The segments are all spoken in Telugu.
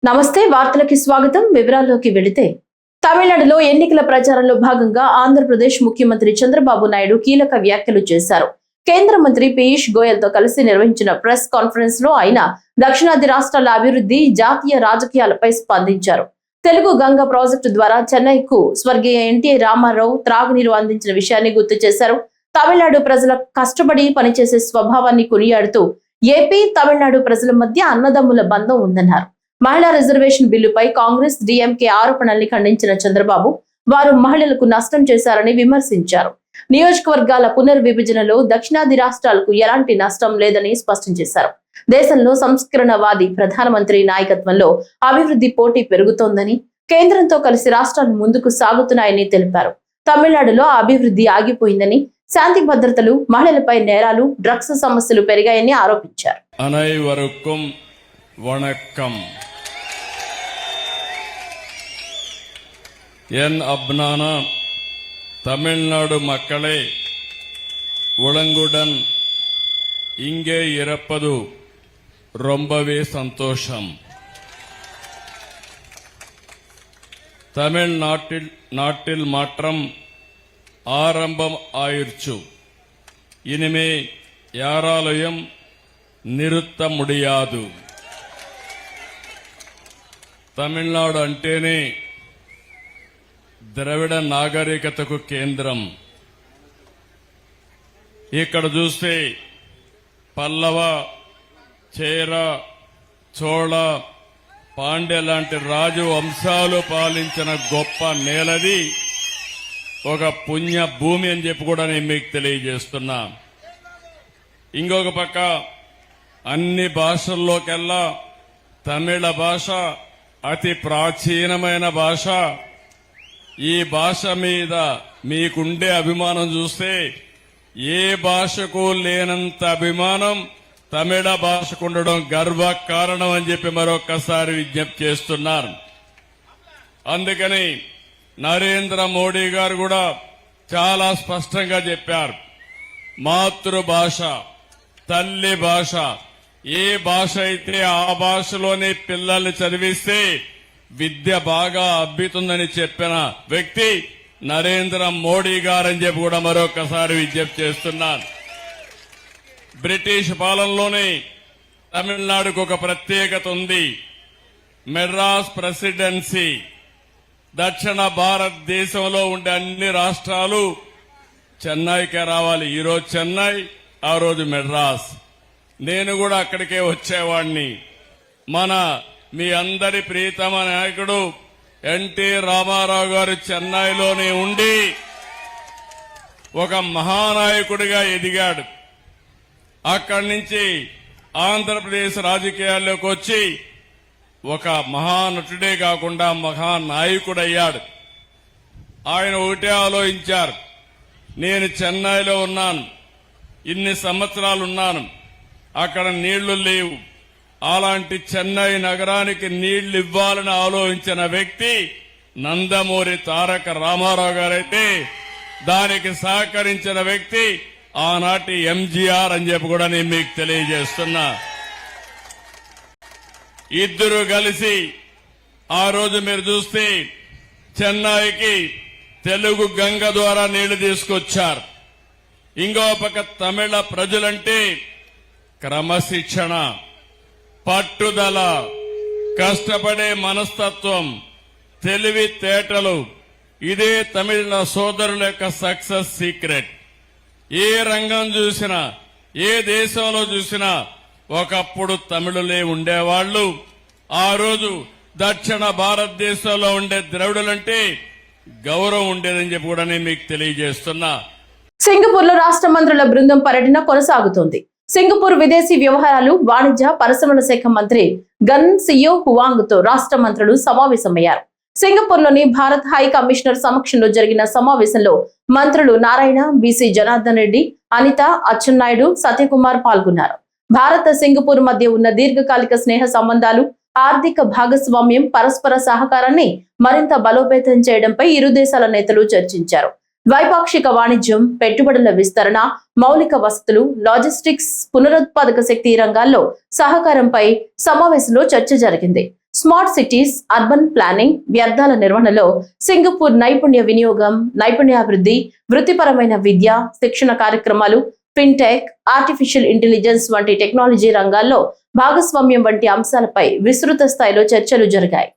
నమస్తే వార్తలకి స్వాగతం. వివరాల్లోకి వెళితే తమిళనాడులో ఎన్నికల ప్రచారంలో భాగంగా ఆంధ్రప్రదేశ్ ముఖ్యమంత్రి చంద్రబాబు నాయుడు కీలక వ్యాఖ్యలు చేశారు. కేంద్ర మంత్రి పీయూష్ గోయల్ తో కలిసి నిర్వహించిన ప్రెస్ కాన్ఫరెన్స్ లో ఆయన దక్షిణాది రాష్ట్రాల అభివృద్ధి, జాతీయ రాజకీయాలపై స్పందించారు. తెలుగు గంగ ప్రాజెక్టు ద్వారా చెన్నైకు స్వర్గీయ ఎన్టీ రామారావు త్రాగునీరు అందించిన విషయాన్ని గుర్తు చేశారు. తమిళనాడు ప్రజల కష్టపడి పనిచేసే స్వభావాన్ని కొనియాడుతూ ఏపీ, తమిళనాడు ప్రజల మధ్య అన్నదమ్ముల బంధం ఉందన్నారు. మహిళా రిజర్వేషన్ బిల్లుపై కాంగ్రెస్, డీఎంకే ఆరోపణల్ని ఖండించిన చంద్రబాబు వారు మహిళలకు నష్టం చేశారని విమర్శించారు. నియోజకవర్గాల పునర్విభజనలో దక్షిణాది రాష్ట్రాలకు ఎలాంటి నష్టం లేదని స్పష్టం చేశారు. దేశంలో సంస్కరణవాది ప్రధానమంత్రి నాయకత్వంలో అభివృద్ధి పోటీ పెరుగుతోందని, కేంద్రంతో కలిసి రాష్ట్రాలు ముందుకు సాగుతున్నాయని తెలిపారు. తమిళనాడులో అభివృద్ధి ఆగిపోయిందని, శాంతి భద్రతలు, మహిళలపై నేరాలు, డ్రగ్స్ సమస్యలు పెరిగాయని ఆరోపించారు. வணக்கம். என் அப்னான தமிழ்நாடு மக்களே, உளங்குடன் இங்கே இறப்பது ரொம்பவே சந்தோஷம். தமிழ்நாட்டில் மாற்றம் ஆரம்பம் ஆயிடுச்சு. இனிமே யாராலையும் நிறுத்த முடியாது. తమిళనాడు అంటేనే ద్రవిడ నాగరికతకు కేంద్రం. ఇక్కడ చూస్తే పల్లవ, చేర, చోళ, పాండ్య లాంటి రాజు వంశాలు పాలించిన గొప్ప నేలది, ఒక పుణ్య భూమి అని చెప్పి కూడా నేను మీకు తెలియజేస్తున్నా. ఇంకొక పక్క అన్ని భాషల్లోకెల్లా తమిళ భాష అతి ప్రాచీనమైన భాష. ఈ భాష మీద మీకుండే అభిమానం చూస్తే ఏ భాషకు లేనంత అభిమానం తమిళ భాషకు ఉండడం గర్వకారణం అని చెప్పి మరొక్కసారి విజ్ఞప్తి చేస్తున్నారు. అందుకని నరేంద్ర మోడీ గారు కూడా చాలా స్పష్టంగా చెప్పారు, మాతృభాష, తల్లి భాష, ఏ భాష అయితే ఆ భాషలోనే పిల్లల్ని చదివిస్తే విద్య బాగా అబ్బుతుందని చెప్పిన వ్యక్తి నరేంద్ర మోడీ గారని చెప్పి కూడా మరొకసారి విజ్ఞప్తి చేస్తున్నారు. బ్రిటిష్ పాలనలోనే తమిళనాడుకు ఒక ప్రత్యేకత ఉంది. మెడ్రాస్ ప్రెసిడెన్సీ దక్షిణ భారతదేశంలో ఉండే అన్ని రాష్ట్రాలు చెన్నైకే రావాలి. ఈరోజు చెన్నై, ఆ రోజు మెడ్రాస్. నేను కూడా అక్కడికే వచ్చేవాడిని. మీ అందరి ప్రియతమ నాయకుడు ఎన్టీ రామారావు గారు చెన్నైలోనే ఉండి ఒక మహానాయకుడిగా ఎదిగాడు. అక్కడి నుంచి ఆంధ్రప్రదేశ్ రాజకీయాల్లోకి వచ్చి ఒక మహానటుడే కాకుండా మహానాయకుడయ్యాడు. ఆయన ఒకటే ఆలోచించారు, నేను చెన్నైలో ఉన్నాను, ఇన్ని సంవత్సరాలు ఉన్నాను, అక్కడ నీళ్లు లేవు, అలాంటి చెన్నై నగరానికి నీళ్లు ఇవ్వాలని ఆలోచించిన వ్యక్తి నందమూరి తారక రామారావు గారైతే దానికి సహకరించిన వ్యక్తి ఆనాటి ఎంజీఆర్ అని చెప్పి కూడా నేను మీకు తెలియజేస్తున్నా. ఇద్దరు కలిసి ఆ రోజు మీరు చూస్తే చెన్నైకి తెలుగు గంగ ద్వారా నీళ్లు తీసుకొచ్చారు. ఇంకో పక్క తమిళ ప్రజలంటే క్రమశిక్షణ, పట్టుదల, కష్టపడే మనస్తత్వం, తెలివితేటలు, ఇదే తమిళ సోదరుల యొక్క సక్సెస్ సీక్రెట్. ఏ రంగం చూసినా, ఏ దేశంలో చూసినా ఒకప్పుడు తమిళులే ఉండేవాళ్లు. ఆ రోజు దక్షిణ భారతదేశంలో ఉండే ద్రవిడులంటే గౌరవం ఉండేదని చెప్పి కూడా నేను మీకు తెలియజేస్తున్నా. సింగపూర్ లో రాష్ట్ర మంత్రుల బృందం పర్యటన కొనసాగుతోంది. సింగపూర్ విదేశీ వ్యవహారాలు, వాణిజ్య, పరిశ్రమల శాఖ మంత్రి గన్ సియో హువాంగ్ తో రాష్ట్ర మంత్రులు సమావేశమయ్యారు. సింగపూర్ లోని భారత్ హై కమిషనర్ సమక్షంలో జరిగిన సమావేశంలో మంత్రులు నారాయణ, బీసీ జనార్దన్ రెడ్డి, అనిత, అచ్చెన్నాయుడు, సత్యకుమార్ పాల్గొన్నారు. భారత్, సింగపూర్ మధ్య ఉన్న దీర్ఘకాలిక స్నేహ సంబంధాలు, ఆర్థిక భాగస్వామ్యం, పరస్పర సహకారాన్ని మరింత బలోపేతం చేయడంపై ఇరు దేశాల నేతలు చర్చించారు. ద్వైపాక్షిక వాణిజ్యం, పెట్టుబడుల విస్తరణ, మౌలిక వసతులు, లాజిస్టిక్స్, పునరుత్పాదక శక్తి రంగాల్లో సహకారంపై సమావేశంలో చర్చ జరిగింది. స్మార్ట్ సిటీస్, అర్బన్ ప్లానింగ్, వ్యర్థాల నిర్వహణలో సింగపూర్ నైపుణ్య వినియోగం, నైపుణ్యాభివృద్ధి, వృత్తిపరమైన విద్య, శిక్షణ కార్యక్రమాలు, ఫిన్టెక్, ఆర్టిఫిషియల్ ఇంటెలిజెన్స్ వంటి టెక్నాలజీ రంగాల్లో భాగస్వామ్యం వంటి అంశాలపై విస్తృత స్థాయిలో చర్చలు జరిగాయి.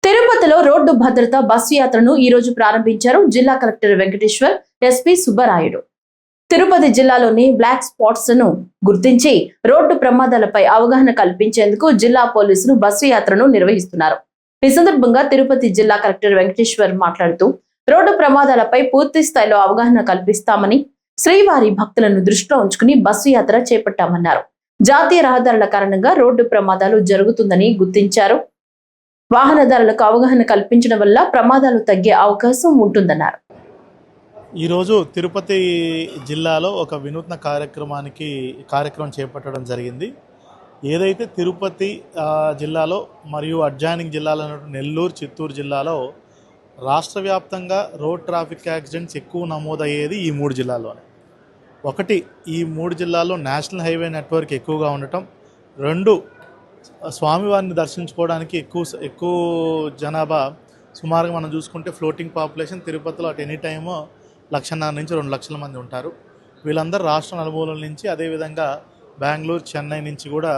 తిరుపతిలో రోడ్డు భద్రత బస్సు యాత్రను ఈ రోజు ప్రారంభించారు జిల్లా కలెక్టర్ వెంకటేశ్వర్, ఎస్పీ సుబ్బరాయుడు. తిరుపతి జిల్లాలోని బ్లాక్ స్పాట్స్ ను గుర్తించి రోడ్డు ప్రమాదాలపై అవగాహన కల్పించేందుకు జిల్లా పోలీసులు బస్సు యాత్రను నిర్వహిస్తున్నారు. ఈ సందర్భంగా తిరుపతి జిల్లా కలెక్టర్ వెంకటేశ్వర్ మాట్లాడుతూ రోడ్డు ప్రమాదాలపై పూర్తి స్థాయిలో అవగాహన కల్పిస్తామని, శ్రీవారి భక్తులను దృష్టిలో ఉంచుకుని బస్సు యాత్ర చేపట్టామన్నారు. జాతీయ రహదారుల కారణంగా రోడ్డు ప్రమాదాలు జరుగుతుందని గుర్తించారు. వాహనదారులకు అవగాహన కల్పించడం వల్ల ప్రమాదాలు తగ్గే అవకాశం ఉంటుందన్నారు. ఈరోజు తిరుపతి జిల్లాలో ఒక వినూత్న కార్యక్రమం చేపట్టడం జరిగింది. ఏదైతే తిరుపతి జిల్లాలో మరియు అడ్జాయినింగ్ జిల్లాలో నెల్లూరు, చిత్తూరు జిల్లాలో రాష్ట్ర వ్యాప్తంగా రోడ్ ట్రాఫిక్ యాక్సిడెంట్స్ ఎక్కువ నమోదయ్యేది ఈ 3 జిల్లాల్లోనే. ఒకటి, ఈ 3 జిల్లాల్లో నేషనల్ హైవే నెట్వర్క్ ఎక్కువగా ఉండటం. 2, స్వామివారిని దర్శించుకోవడానికి ఎక్కువ జనాభా. సుమారుగా మనం చూసుకుంటే ఫ్లోటింగ్ పాపులేషన్ తిరుపతిలో అట్ ఎనీ టైము 1,50,000 నుంచి 2 లక్షల మంది ఉంటారు. వీళ్ళందరూ రాష్ట్ర నలుమూలల నుంచి, అదేవిధంగా బెంగళూరు, చెన్నై నుంచి కూడా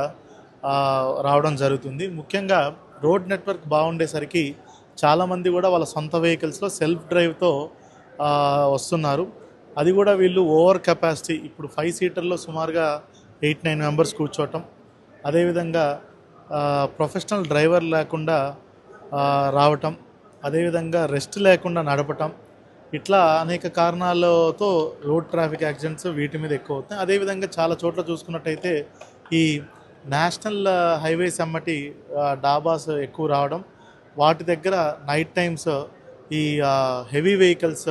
రావడం జరుగుతుంది. ముఖ్యంగా రోడ్ నెట్వర్క్ బాగుండేసరికి చాలామంది కూడా వాళ్ళ సొంత వెహికల్స్లో సెల్ఫ్ డ్రైవ్తో వస్తున్నారు. అది కూడా వీళ్ళు ఓవర్ కెపాసిటీ, ఇప్పుడు 5 సీటర్లో సుమారుగా 8-9 మెంబర్స్ కూర్చోవటం, అదేవిధంగా ప్రొఫెషనల్ డ్రైవర్ లేకుండా రావటం, అదేవిధంగా రెస్ట్ లేకుండా నడపటం, ఇట్లా అనేక కారణాలతో రోడ్ ట్రాఫిక్ యాక్సిడెంట్స్ వీటి మీద ఎక్కువ అవుతాయి. అదేవిధంగా చాలా చోట్ల చూసుకున్నట్టయితే ఈ నేషనల్ హైవేస్ అమ్మటి డాబాస్ ఎక్కువ రావడం, వాటి దగ్గర నైట్ టైమ్స్ ఈ హెవీ వెహికల్స్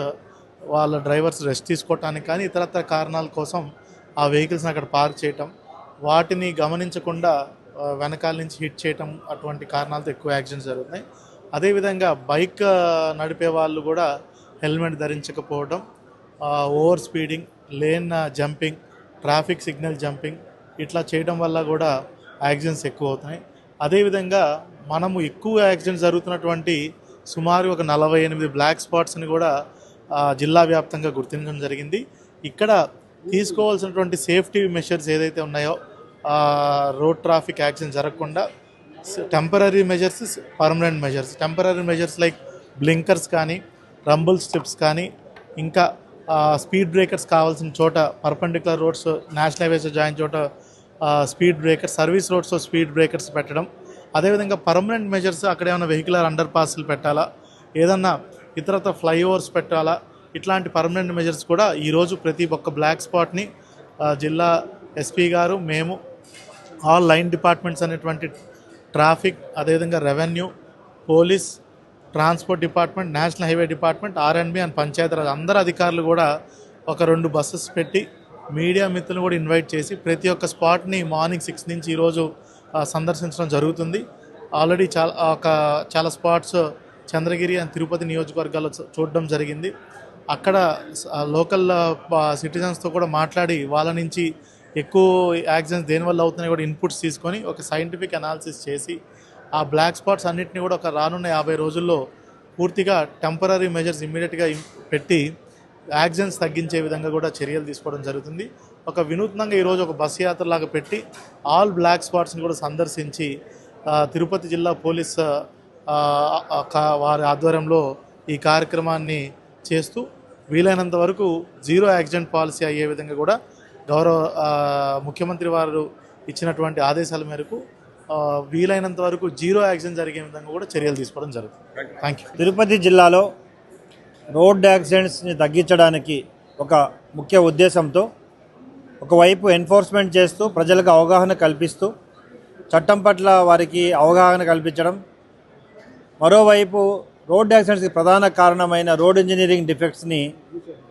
వాళ్ళ డ్రైవర్స్ రెస్ట్ తీసుకోవటానికి కానీ ఇతరత్ర కారణాల కోసం ఆ వెహికల్స్ని అక్కడ పార్క్ చేయటం, వాటిని గమనించకుండా వెనకాల నుంచి హిట్ చేయటం, అటువంటి కారణాలతో ఎక్కువ యాక్సిడెంట్స్ జరుగుతున్నాయి. అదేవిధంగా బైక్ నడిపే వాళ్ళు కూడా హెల్మెట్ ధరించకపోవడం, over speeding, lane jumping, traffic signal jumping, ఇట్లా చేయడం వల్ల కూడా యాక్సిడెంట్స్ ఎక్కువ అవుతున్నాయి. అదేవిధంగా మనము ఎక్కువ యాక్సిడెంట్స్ జరుగుతున్నటువంటి సుమారు ఒక 48 బ్లాక్ స్పాట్స్ని కూడా జిల్లా వ్యాప్తంగా గుర్తించడం జరిగింది. ఇక్కడ తీసుకోవాల్సినటువంటి సేఫ్టీ మెషర్స్ ఏదైతే ఉన్నాయో రోడ్ ట్రాఫిక్ యాక్సిడెంట్ జరగకుండా temporary measures, permanent measures. Temporary measures like blinkers కానీ, రంబుల్ స్ట్రిప్స్ కానీ, ఇంకా స్పీడ్ బ్రేకర్స్ కావాల్సిన చోట perpendicular roads, national highways join చోట స్పీడ్ బ్రేకర్స్, సర్వీస్ రోడ్స్లో స్పీడ్ బ్రేకర్స్ పెట్టడం. అదేవిధంగా పర్మనెంట్ మెజర్స్, అక్కడ ఏమైనా వెహికులర్ అండర్ పాస్లు పెట్టాలా, ఏదన్నా ఇతరత్ర ఫ్లైఓవర్స్ పెట్టాలా, ఇట్లాంటి పర్మనెంట్ మెజర్స్ కూడా ఈరోజు ప్రతి ఒక్క బ్లాక్ స్పాట్ని జిల్లా ఎస్పీ గారు, మేము, ఆల్ లైన్ డిపార్ట్మెంట్స్ అనేటువంటి ట్రాఫిక్, అదేవిధంగా revenue, police, transport department, national highway department, ఆర్ఎండ్బి అండ్ పంచాయతీరాజ్ అందరు అధికారులు కూడా ఒక 2 బస్సెస్ పెట్టి మీడియా మిత్రులను కూడా ఇన్వైట్ చేసి ప్రతి ఒక్క స్పాట్ని మార్నింగ్ 6 నుంచి ఈరోజు సందర్శించడం జరుగుతుంది. ఆల్రెడీ చాలా స్పాట్స్ చంద్రగిరి అండ్ తిరుపతి నియోజకవర్గాల్లో చూడడం జరిగింది. అక్కడ లోకల్ సిటిజన్స్తో కూడా మాట్లాడి వాళ్ళ నుంచి ఎక్కువ యాక్సిడెంట్స్ దేనివల్ల అవుతున్నాయి కూడా ఇన్పుట్స్ తీసుకొని ఒక సైంటిఫిక్ అనాలిసిస్ చేసి ఆ బ్లాక్ స్పాట్స్ అన్నింటినీ కూడా ఒక రానున్న 50 రోజుల్లో పూర్తిగా టెంపరీ మెజర్స్ ఇమ్మీడియట్గా పెట్టి యాక్సిడెంట్స్ తగ్గించే విధంగా కూడా చర్యలు తీసుకోవడం జరుగుతుంది. ఒక వినూత్నంగా ఈరోజు ఒక బస్ యాత్రలాగా పెట్టి ఆల్ బ్లాక్ స్పాట్స్ని కూడా సందర్శించి తిరుపతి జిల్లా పోలీస్ వారి ఆధ్వర్యంలో ఈ కార్యక్రమాన్ని చేస్తూ వీలైనంత వరకు జీరో యాక్సిడెంట్ పాలసీ అయ్యే విధంగా కూడా గౌరవ ముఖ్యమంత్రి వారు ఇచ్చినటువంటి ఆదేశాల మేరకు వీలైనంత వరకు జీరో యాక్సిడెంట్ జరిగే విధంగా కూడా చర్యలు తీసుకోవడం జరుగుతుంది. Thank you. తిరుపతి జిల్లాలో రోడ్ యాక్సిడెంట్స్ని తగ్గించడానికి ఒక ముఖ్య ఉద్దేశంతో ఒకవైపు ఎన్ఫోర్స్మెంట్ చేస్తూ ప్రజలకు అవగాహన కల్పిస్తూ చట్టం పట్ల వారికి అవగాహన కల్పించడం, మరోవైపు రోడ్ యాక్సిడెంట్స్కి ప్రధాన కారణమైన రోడ్ ఇంజనీరింగ్ డిఫెక్ట్స్ని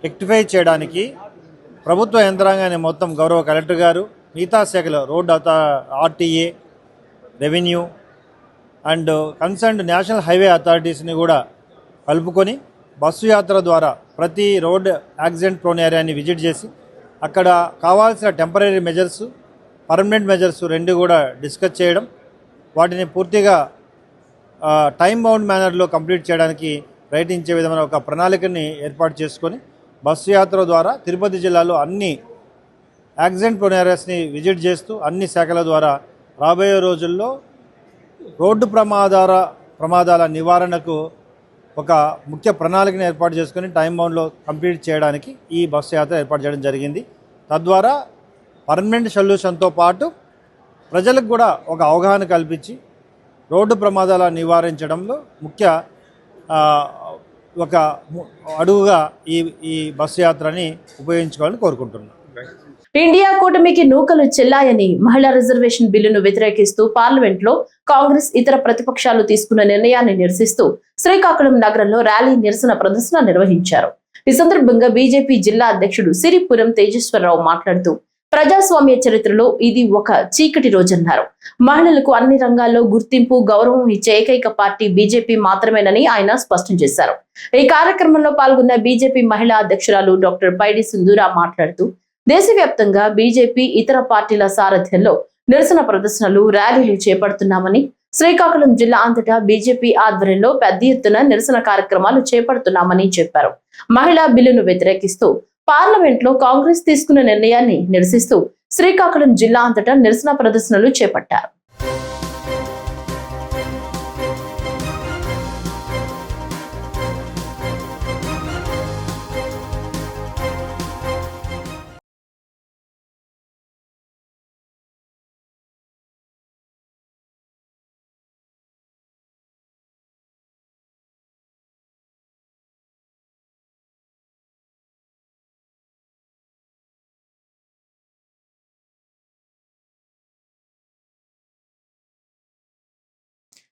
రెక్టిఫై చేయడానికి ప్రభుత్వ యంత్రాంగాన్ని మొత్తం గౌరవ కలెక్టర్ గారు, మిగతా శాఖలో road RTA, revenue and concerned national highway అథారిటీస్ని కూడా కలుపుకొని బస్సు యాత్ర ద్వారా ప్రతి రోడ్ యాక్సిడెంట్ ప్రోన్ ఏరియాని విజిట్ చేసి అక్కడ కావాల్సిన టెంపరీ మెజర్స్, పర్మనెంట్ మెజర్స్ రెండు కూడా డిస్కస్ చేయడం, వాటిని పూర్తిగా టైం బౌండ్ మేనర్లో కంప్లీట్ చేయడానికి ప్రయత్నించే విధమైన ఒక ప్రణాళికని ఏర్పాటు చేసుకొని బస్సు యాత్ర ద్వారా తిరుపతి జిల్లాలో అన్ని యాక్సిడెంట్ ప్రోన్ ఏరియాస్ని విజిట్ చేస్తూ అన్ని శాఖల ద్వారా రాబోయే రోజుల్లో రోడ్డు ప్రమాదాల నివారణకు ఒక ముఖ్య ప్రణాళికను ఏర్పాటు చేసుకొని టైం బౌండ్లో కంప్లీట్ చేయడానికి ఈ బస్సు యాత్ర ఏర్పాటు చేయడం జరిగింది. తద్వారా పర్మనెంట్ సొల్యూషన్తో పాటు ప్రజలకు కూడా ఒక అవగాహన కల్పించి రోడ్డు ప్రమాదాల నివారించడంలో ముఖ్య ఒక అడుగుగా ఈ బస్సు యాత్రని ఉపయోగించుకోవాలని కోరుకుంటున్నాను. ఇండియా కూటమికి నూకలు చెల్లాయని మహిళా రిజర్వేషన్ బిల్లును వ్యతిరేకిస్తూ పార్లమెంట్ లో కాంగ్రెస్ ఇతర ప్రతిపక్షాలు తీసుకున్న నిర్ణయాన్ని నిరసిస్తూ శ్రీకాకుళం నగరంలో ర్యాలీ నిరసన ప్రదర్శన నిర్వహించారు. ఈ సందర్భంగా బీజేపీ జిల్లా అధ్యక్షుడు సిరిపురం తేజేశ్వరరావు మాట్లాడుతూ ప్రజాస్వామ్య చరిత్రలో ఇది ఒక చీకటి రోజన్నారు. మహిళలకు అన్ని రంగాల్లో గుర్తింపు, గౌరవం ఇచ్చే ఏకైక పార్టీ బీజేపీ మాత్రమేనని ఆయన స్పష్టం చేశారు. ఈ కార్యక్రమంలో పాల్గొన్న బీజేపీ మహిళా అధ్యక్షురాలు డాక్టర్ పైడి సింధూరా మాట్లాడుతూ దేశవ్యాప్తంగా బీజేపీ ఇతర పార్టీల సారథ్యంలో నిరసన ప్రదర్శనలు, ర్యాలీలు చేపడుతున్నామని, శ్రీకాకుళం జిల్లా అంతటా బీజేపీ ఆధ్వర్యంలో పెద్ద ఎత్తున నిరసన కార్యక్రమాలు చేపడుతున్నామని చెప్పారు. మహిళా బిల్లును వ్యతిరేకిస్తూ పార్లమెంట్ లో కాంగ్రెస్ తీసుకున్న నిర్ణయాన్ని నిరసిస్తూ శ్రీకాకుళం జిల్లా అంతటా నిరసన ప్రదర్శనలు చేపట్టారు.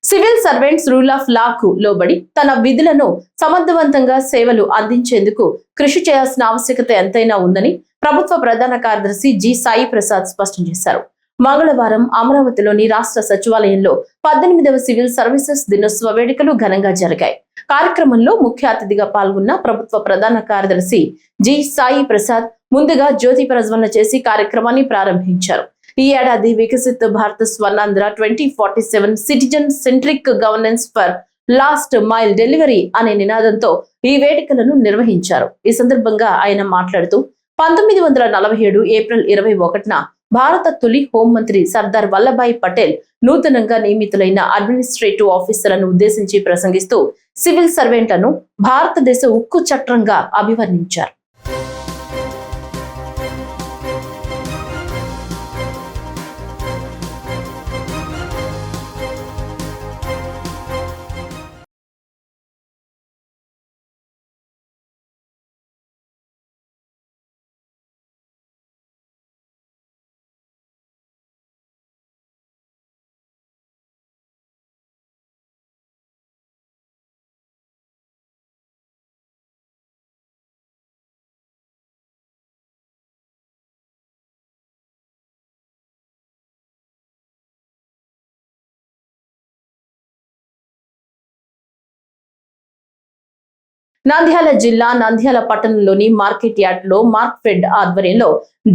Civil servants rule of law కు లోబడి తన విధులను సమర్థవంతంగా సేవలు అందించేందుకు కృషి చేయాల్సిన ఆవశ్యకత ఎంతైనా ఉందని ప్రభుత్వ ప్రధాన కార్యదర్శి జి సాయి ప్రసాద్ స్పష్టం చేశారు. మంగళవారం అమరావతిలోని రాష్ట్ర సచివాలయంలో 18వ సివిల్ సర్వీసెస్ దినోత్సవ వేడుకలు ఘనంగా జరిగాయి. కార్యక్రమంలో ముఖ్య అతిథిగా పాల్గొన్న ప్రభుత్వ ప్రధాన కార్యదర్శి జి సాయి ప్రసాద్ ముందుగా జ్యోతి ప్రజ్వలన చేసి కార్యక్రమాన్ని ప్రారంభించారు. ఈ ఏడాది Viksit Bharat Swarnandhra 2047 citizen centric governance for last mile delivery అనే నినాదంతో ఈ వేడుకలను నిర్వహించారు. ఈ సందర్భంగా ఆయన మాట్లాడుతూ 1947 ఏప్రిల్ 21న భారత తొలి హోంమంత్రి సర్దార్ వల్లభాయ్ పటేల్ నూతనంగా నియమితులైన అడ్మినిస్ట్రేటివ్ ఆఫీసర్లను ఉద్దేశించి ప్రసంగిస్తూ సివిల్ సర్వెంట్లను భారతదేశ ఉక్కు చట్రంగా అభివర్ణించారు. నంద్యాల జిల్లా నంద్యాల పట్టణంలోని మార్కెట్ యార్డ్ లో మార్క్ఫెడ్ ఆధ్వర్యంలో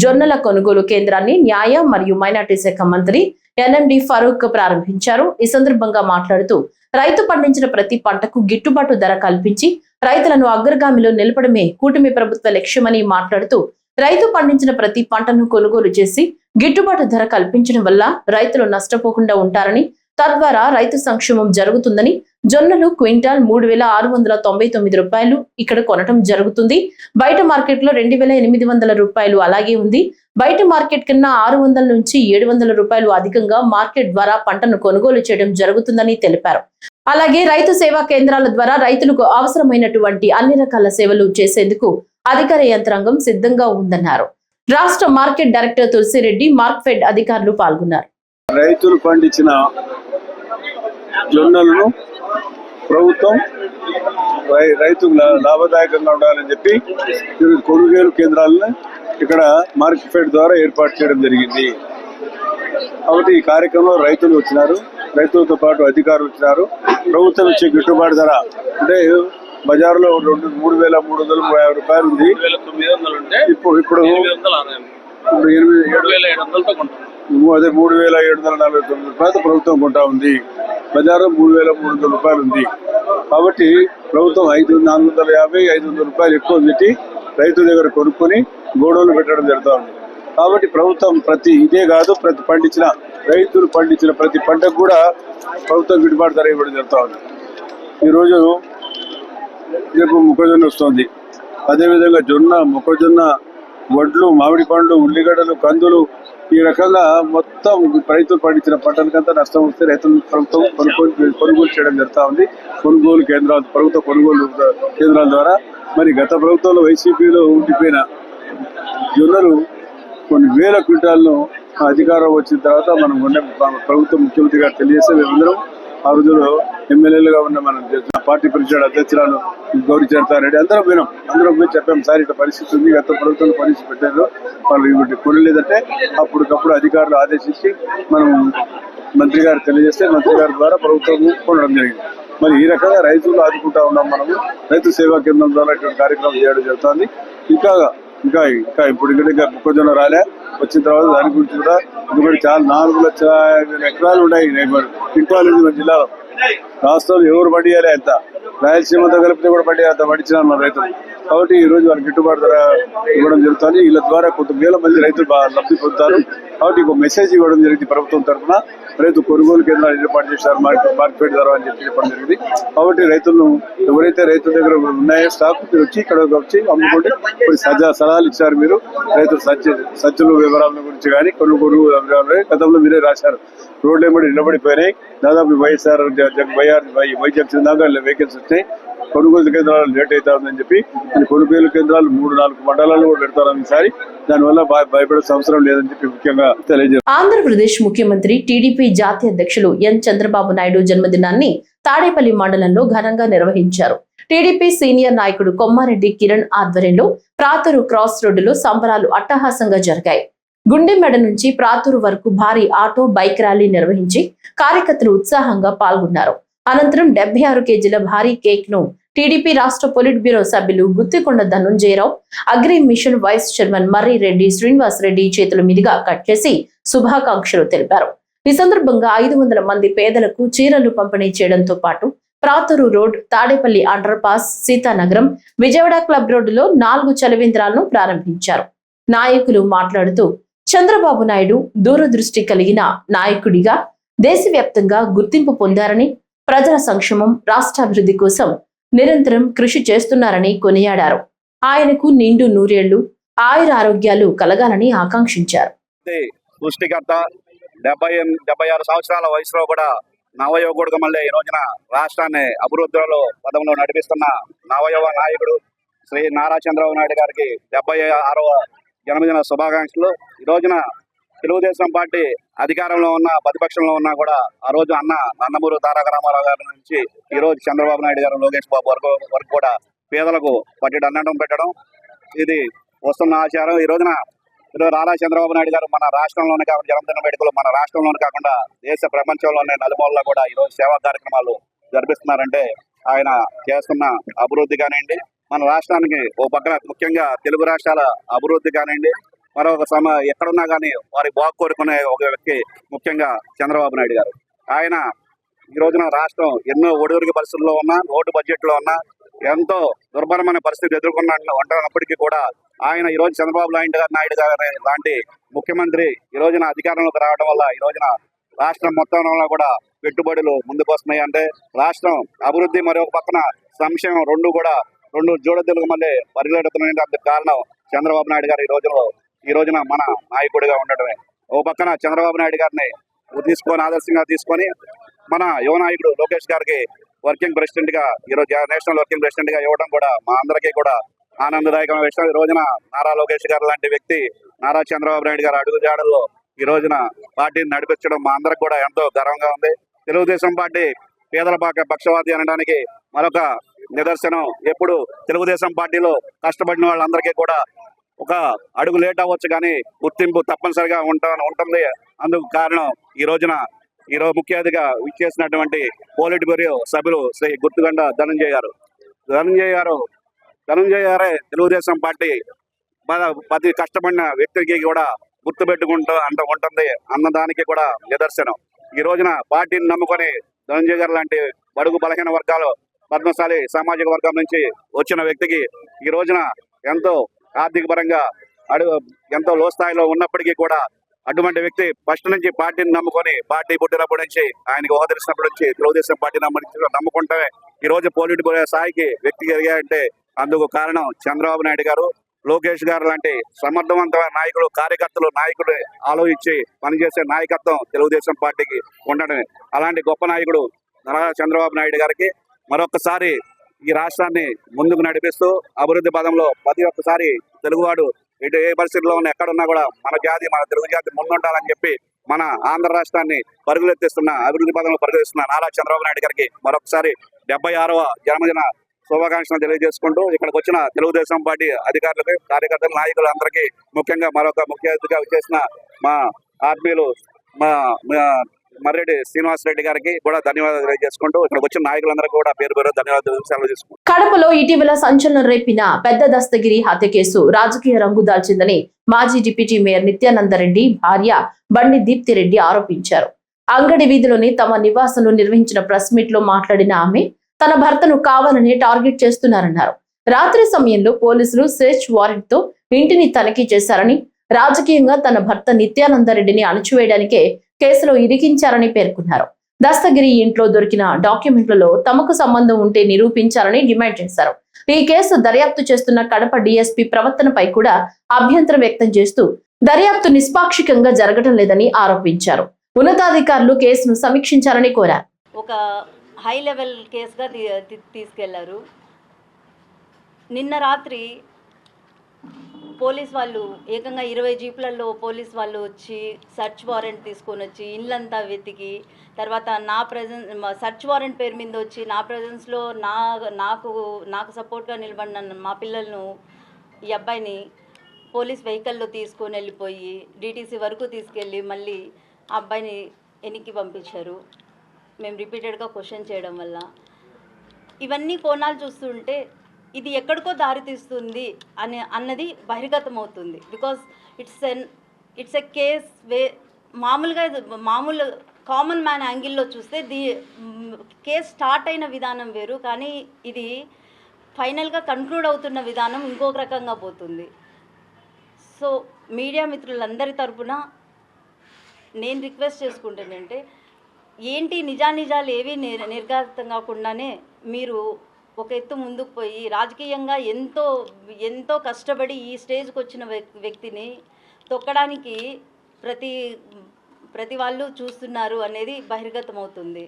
జొన్నల కొనుగోలు కేంద్రాన్ని న్యాయ మరియు మైనార్టీ శాఖ మంత్రి ఎన్ఎండి ఫరూక్ ప్రారంభించారు. ఈ సందర్భంగా మాట్లాడుతూ రైతు పండించిన ప్రతి పంటకు గిట్టుబాటు ధర కల్పించి రైతులను అగ్రగామిలో నిలపడమే కూటమి ప్రభుత్వ లక్ష్యమని మాట్లాడుతూ రైతు పండించిన ప్రతి పంటను కొనుగోలు చేసి గిట్టుబాటు ధర కల్పించడం వల్ల రైతులు నష్టపోకుండా ఉంటారని, తద్వారా రైతు సంక్షేమం జరుగుతుందని, జొన్నలు క్వింటాల్ 3,699 రూపాయలు ఇక్కడ కొనటం జరుగుతుంది. బయట మార్కెట్ లో 2,800 రూపాయలు అలాగే ఉంది. బయట మార్కెట్ కన్నా 600 నుంచి 700 రూపాయలు అధికంగా మార్కెట్ ద్వారా పంటను కొనుగోలు చేయడం జరుగుతుందని తెలిపారు. అలాగే రైతు సేవా కేంద్రాల ద్వారా రైతులకు అవసరమైనటువంటి అన్ని రకాల సేవలు చేసేందుకు అధికార యంత్రాంగం సిద్ధంగా ఉందన్నారు. రాష్ట్ర మార్కెట్ డైరెక్టర్ తులసిరెడ్డి, మార్క్ఫెడ్ అధికారులు పాల్గొన్నారు. రైతులు పండించిన జొన్నలను ప్రభుత్వం రైతుకు లాభదాయకంగా ఉండాలని చెప్పి కొనుగోలు కేంద్రాలను ఇక్కడ మార్కెట్ ఫెడ్ ద్వారా ఏర్పాటు చేయడం జరిగింది. కాబట్టి ఈ కార్యక్రమంలో రైతులు వచ్చినారు, రైతులతో పాటు అధికారులు వచ్చినారు. ప్రభుత్వం ఇచ్చే గిట్టుబాటు ధర అంటే బజారులో 3,350 రూపాయలు ఉంది. ఇప్పుడు 3,749 రూపాయలు ప్రభుత్వం కొంటా ఉంది. బజార్లో 3,300 రూపాయలు ఉంది. కాబట్టి ప్రభుత్వం 450-500 రూపాయలు ఎక్కువ పెట్టి రైతుల దగ్గర కొనుక్కొని గోడౌన్లు పెట్టడం జరుగుతూ ఉంది. కాబట్టి ప్రభుత్వం ఇదే కాదు, రైతులు పండించిన ప్రతి పంటకు కూడా ప్రభుత్వం గిట్టుబాటు ధర ఇవ్వడం జరుగుతూ ఉంది. ఈరోజు రేపు మొక్కజొన్న వస్తుంది. అదేవిధంగా జొన్న, మొక్కజొన్న, వడ్లు, మామిడి పండ్లు, ఉల్లిగడ్డలు, కందులు, ఈ రకంగా మొత్తం రైతులు పండించిన పంటలకంతా నష్టం వస్తే రైతులు ప్రభుత్వం కొనుగోలు చేయడం జరుగుతూ ఉంది. ప్రభుత్వ కొనుగోలు కేంద్రాల ద్వారా. మరి గత ప్రభుత్వంలో వైసీపీలో ఉండిపోయిన జొన్నలు కొన్ని వేల క్వింటాలను అధికారం వచ్చిన తర్వాత మనం ప్రభుత్వం ముఖ్యమంత్రి గారు తెలియజేస్తే మేమందరం ఆ రోజుల్లో ఎమ్మెల్యేలుగా ఉన్న మనం పార్టీ పరిషత్ అధ్యక్షురాలు గౌరీ చరితారెడ్డి అందరం పోయి చెప్పాం, సార్ ఇట్లా పరిస్థితి ఉంది, గత ప్రభుత్వం పరిస్థితి పెట్టారు, వాళ్ళు ఇవి కొనలేదంటే అప్పటికప్పుడు అధికారులు ఆదేశించి మనం మంత్రి గారు తెలియజేస్తే మంత్రి గారి ద్వారా ప్రభుత్వం కొనడం జరిగింది. మరి ఈ రకంగా రైతులు ఆదుకుంటా ఉన్నాం. మనము రైతు సేవా కేంద్రం ద్వారా ఇటువంటి కార్యక్రమం చేయడం జరుగుతుంది. ఇంకా ఇప్పుడు ఇక్కడ మొక్కజొన్న రాలే, వచ్చిన తర్వాత దాని గురించి కూడా ఎందుకంటే చాలా 4,50,000 ఎకరాలు ఉన్నాయి క్వింటాలు మన జిల్లాలో. రాష్ట్రంలో ఎవరు పండియాలి అంత, రాయలసీమతో కలిపితే కూడా అంత పండించినారు మన రైతులు. కాబట్టి ఈ రోజు వాళ్ళకి గిట్టుబాటు ధర ఇవ్వడం జరుగుతుంది. వీళ్ళ ద్వారా కొంత వేల మంది రైతులు లబ్ధి పొందుతారు. కాబట్టి ఒక మెసేజ్ ఇవ్వడం జరిగింది ప్రభుత్వం తరఫున. రైతు కొనుగోలు కేంద్రాలు ఏర్పాటు చేశారు మార్కెట్ ధర అని చెప్పడం జరిగింది. కాబట్టి రైతులను ఎవరైతే రైతుల దగ్గర ఉన్నాయో స్టాక్ మీరు వచ్చి ఇక్కడ వచ్చి అమ్ముకుంటే కొన్ని సలహాలు ఇచ్చారు. మీరు రైతులు సజ్జల వివరాల గురించి కానీ కొనుగోలు గతంలో మీరే రాశారు. రోడ్లు ఏమడి నిలబడిపోయినాయి. దాదాపు వైఎస్ఆర్ వై జంక్షన్ దాకా వెహికల్స్ వచ్చినాయి. కొనుగోలు కేంద్రాలు లేట్ అవుతుందని చెప్పి కొనుగోలు కేంద్రాలు 3-4 మండలాలు కూడా పెడతారని ఈసారి. దానివల్ల భయపడాల్సిన అవసరం లేదని చెప్పి ముఖ్యంగా తెలియజేస్తారు. ఆంధ్రప్రదేశ్ ముఖ్యమంత్రి టీడీపీ జాతీయ అధ్యక్షులు ఎన్ చంద్రబాబు నాయుడు జన్మదినాన్ని తాడేపల్లి మండలంలో ఘనంగా నిర్వహించారు. టీడీపీ సీనియర్ నాయకుడు కొమ్మారెడ్డి కిరణ్ ఆధ్వర్యంలో ప్రాతూరు క్రాస్ రోడ్డులో సంబరాలు అట్టహాసంగా జరిగాయి. గుండెమెడ నుంచి ప్రాతూరు వరకు భారీ ఆటో, బైక్ ర్యాలీ నిర్వహించి కార్యకర్తలు ఉత్సాహంగా పాల్గొన్నారు. అనంతరం 76 కేజీల భారీ కేక్ ను టీడీపీ రాష్ట్ర పొలిట్ బ్యూరో సభ్యులు Guttikonda Dhanunjaya Rao, agri mission vice chairman Marri Reddy Srinivas Reddy చేతుల మీదుగా కట్ చేసి శుభాకాంక్షలు తెలిపారు. ఈ సందర్భంగా 500 మంది పేదలకు చీరలు పంపిణీ చేయడంతో పాటు Prathuru road, Tadepalli underpass, Seethanagaram, Vijayawada club రోడ్డులో 4 చలవేంద్రాలను ప్రారంభించారు. నాయకులు మాట్లాడుతూ చంద్రబాబు నాయుడు దూరదృష్టి కలిగిన నాయకుడిగా దేశవ్యాప్తంగా గుర్తింపు పొందారని, ప్రజల సంక్షేమం, రాష్ట్రాభివృద్ధి కోసం నిరంతరం కృషి చేస్తున్నారని కొనియాడారు. ఆయనకు నిండు నూరేళ్లు ఆయురారోగ్యాలు కలగాలని ఆకాంక్షించారు. సృష్టికర్త 76 సంవత్సరాల వయసులో కూడా నవయువకుడుగా మళ్ళీ ఈ రోజున రాష్ట్రాన్ని అభివృద్ధిలో పదంలో నడిపిస్తున్న నవయువ నాయకుడు శ్రీ నారా చంద్రబాబు నాయుడు గారికి 76వ జన్మదిన శుభాకాంక్షలు. ఈ రోజున తెలుగుదేశం పార్టీ అధికారంలో ఉన్న, ప్రతిపక్షంలో ఉన్నా కూడా ఆ రోజు నందమూరి తారక రామారావు గారి నుంచి ఈ రోజు చంద్రబాబు నాయుడు గారు, లోకేష్ బాబు వరకు కూడా పేదలకు పట్టెడు అన్నం పెట్టడం ఇది వస్తున్న ఆచారం. ఈ రోజున నారా చంద్రబాబు నాయుడు గారు మన రాష్ట్రంలోనే కాకుండా జన్మదిన వేడుకలు మన రాష్ట్రంలోనే కాకుండా దేశ ప్రపంచంలోనే నలుమూలలో కూడా ఈ రోజు సేవా కార్యక్రమాలు జరిపిస్తున్నారంటే ఆయన చేస్తున్న అభివృద్ధి కానివ్వండి, మన రాష్ట్రానికి ఓ పక్కన ముఖ్యంగా తెలుగు రాష్ట్రాల అభివృద్ధి కానివ్వండి, మరొక ఎక్కడున్నా కానీ వారి బాగు కోరుకునే ఒక వ్యక్తి ముఖ్యంగా చంద్రబాబు నాయుడు గారు. ఆయన ఈ రోజున రాష్ట్రం ఎన్నో ఒడిదుడుకు పరిస్థితుల్లో ఉన్నా, రోడ్డు బడ్జెట్లో ఉన్నా, ఎంతో దుర్భరమైన పరిస్థితి ఉంటున్నప్పటికీ కూడా ఆయన ఈ రోజు చంద్రబాబు నాయుడు గారి లాంటి ముఖ్యమంత్రి ఈ రోజున అధికారంలోకి రావడం వల్ల ఈ రోజున రాష్ట్రం మొత్తంలో కూడా పెట్టుబడులు ముందుకు వస్తున్నాయి. అంటే రాష్ట్రం అభివృద్ధి మరొక పక్కన సంక్షేమం రెండు జోడెద్దులకు మళ్ళీ పరిగెడుతున్నాయి. అందుకు కారణం చంద్రబాబు నాయుడు గారు ఈ రోజున మన నాయకుడిగా ఉండటమే. ఓ పక్కన చంద్రబాబు నాయుడు గారిని ఆదర్శంగా తీసుకొని మన యువ నాయకుడు లోకేష్ గారికి వర్కింగ్ ప్రెసిడెంట్ గా ఈరోజు నేషనల్ వర్కింగ్ ప్రెసిడెంట్ గా ఇవ్వడం కూడా మా అందరికీ కూడా ఆనందదాయకమైన విషయం. ఈ రోజున నారా లోకేష్ గారు లాంటి వ్యక్తి నారా చంద్రబాబు నాయుడు గారు అడుగు జాడల్లో ఈ రోజున పార్టీని నడిపించడం మా అందరికి కూడా ఎంతో గర్వంగా ఉంది. తెలుగుదేశం పార్టీ పేదల పక్షవాది అనడానికి మరొక నిదర్శనం. ఎప్పుడు తెలుగుదేశం పార్టీలో కష్టపడిన వాళ్ళందరికీ కూడా ఒక అడుగు లేట్ అవ్వచ్చు కానీ గుర్తింపు తప్పనిసరిగా ఉంటుంది. అందుకు కారణం ఈరోజు ముఖ్య అతిథిగా ఇచ్చేసినటువంటి పోలిట్ బ్యూరో సభ్యులు శ్రీ గుర్తుగండ ధనంజయ్ గారే తెలుగుదేశం పార్టీ ప్రతి కష్టపడిన వ్యక్తికి కూడా గుర్తుపెట్టుకుంటూ ఉంటుంది అన్నదానికి కూడా నిదర్శనం. ఈ రోజున పార్టీని నమ్ముకొని ధనంజయ్ గారు లాంటి బడుగు బలహీన వర్గాలు పద్మశాలి సామాజిక వర్గం నుంచి వచ్చిన వ్యక్తికి ఈ రోజున ఎంతో ఆర్థిక పరంగా ఎంతో లో స్థాయిలో ఉన్నప్పటికీ కూడా అటువంటి వ్యక్తి ఫస్ట్ నుంచి పార్టీని నమ్ముకొని పార్టీ పుట్టినప్పటి నుంచి ఆయనకు హోదరిస్తున్నప్పటి నుంచి తెలుగుదేశం పార్టీ నమ్ముకుంటే ఈ రోజు పోలిట్ బ్యూరో స్థాయికి వ్యక్తి ఎదిగాయంటే అందుకు కారణం చంద్రబాబు నాయుడు గారు, లోకేష్ గారు లాంటి సమర్థవంతమైన నాయకులు, కార్యకర్తలు, నాయకులు ఆలోచించి పనిచేసే నాయకత్వం తెలుగుదేశం పార్టీకి ఉండడమే. అలాంటి గొప్ప నాయకుడు నారా చంద్రబాబు నాయుడు గారికి మరొకసారి ఈ రాష్ట్రాన్ని ముందుకు నడిపిస్తూ అభివృద్ధి పదంలో ప్రతి ఒక్కసారి తెలుగువాడు ఇటు ఏ పరిస్థితిలో ఉన్న ఎక్కడున్నా కూడా మన తెలుగు జాతి ముందుండాలని చెప్పి మన ఆంధ్ర రాష్ట్రాన్ని పరుగులెత్తిస్తున్న అభివృద్ధి పదంలో పరుగులెత్తిస్తున్న నారా చంద్రబాబు నాయుడు గారికి మరొకసారి 76వ జన్మదిన శుభాకాంక్షలు తెలియజేసుకుంటూ ఇక్కడికి వచ్చిన తెలుగుదేశం పార్టీ అధికారులకు, కార్యకర్తలు, నాయకులు అందరికీ ముఖ్యంగా మరొక ముఖ్య అతిథిగా వచ్చేసిన మా ఆత్మీయులు మర్రెడ్డి శ్రీనివాసరెడ్డి గారికి కూడా ధన్యవాదాలు తెలియజేసుకుంటూ ఇక్కడికి వచ్చిన నాయకులందరికీ కూడా పేరు పేరు ధన్యవాదాలు సెలవు తీసుకుంటాం. కడపలో ఇటీవల సంచలనం రేపిన పెద్ద దస్తగిరి హత్య కేసు రాజకీయ రంగు దాల్చిందని మాజీ డిప్యూటీ మేయర్ నిత్యానందరెడ్డి భార్య బండి దీప్తిరెడ్డి ఆరోపించారు. అంగడి వీధిలోని తమ నివాసంలో నిర్వహించిన ప్రెస్ మీట్ లో మాట్లాడిన ఆమె తన భర్తను కావాలని టార్గెట్ చేస్తున్నారన్నారు. రాత్రి సమయంలో పోలీసులు సెర్చ్ వారెంట్ తో ఇంటిని తనిఖీ చేశారని, రాజకీయంగా తన భర్త నిత్యానందరెడ్డిని అణచివేయడానికే కేసులో ఇరికించారని పేర్కొన్నారు. దస్తగిరి ఇంట్లో దొరికిన డాక్యుమెంట్లలో తమకు సంబంధం ఉంటే నిరూపించాలని డిమాండ్ చేశారు. ఈ కేసు దర్యాప్తు చేస్తున్న కడప డీఎస్పీ ప్రవర్తనపై కూడా అభ్యంతరం వ్యక్తం చేస్తూ దర్యాప్తు నిష్పాక్షికంగా జరగడం లేదని ఆరోపించారు. ఉన్నతాధికారులు కేసును సమీక్షించాలని కోరారు. ఒక హై లెవెల్ కేసుగా తీసుకెళ్లారు. నిన్న రాత్రి పోలీస్ వాళ్ళు ఏకంగా 20 జీపులలో పోలీస్ వాళ్ళు వచ్చి సర్చ్ వారెంట్ తీసుకొని వచ్చి ఇళ్ళంతా వెతికి తర్వాత సర్చ్ వారెంట్ పేరు మీద వచ్చి నా ప్రెజెన్స్లో నాకు సపోర్ట్గా నిలబడిన మా పిల్లలను, ఈ అబ్బాయిని పోలీస్ వెహికల్లో తీసుకొని వెళ్ళిపోయి డిటీసీ వరకు తీసుకెళ్ళి మళ్ళీ ఆ అబ్బాయిని వెనక్కి పంపించారు. మేము రిపీటెడ్గా క్వశ్చన్ చేయడం వల్ల ఇవన్నీ కోణాలు చూస్తుంటే ఇది ఎక్కడికో దారితీస్తుంది అన్నది బహిర్గతమవుతుంది. బికాస్ ఇట్స్ ఎ కేస్ మామూలు కామన్ మ్యాన్ యాంగిల్లో చూస్తే కేస్ స్టార్ట్ అయిన విధానం వేరు, కానీ ఇది ఫైనల్గా కన్క్లూడ్ అవుతున్న విధానం ఇంకొక రకంగా పోతుంది. సో మీడియా మిత్రులందరి తరపున నేను రిక్వెస్ట్ చేసుకుంటానంటే ఏంటి నిజాలు ఏవి నిర్ఘాతం కాకుండానే మీరు ఒక ఎత్తు ముందుకు పోయి రాజకీయంగా ఎంతో కష్టపడి ఈ స్టేజ్కి వచ్చిన వ్యక్తిని తొక్కడానికి ప్రతి వాళ్ళు చూస్తున్నారు అనేది బహిర్గతమవుతుంది.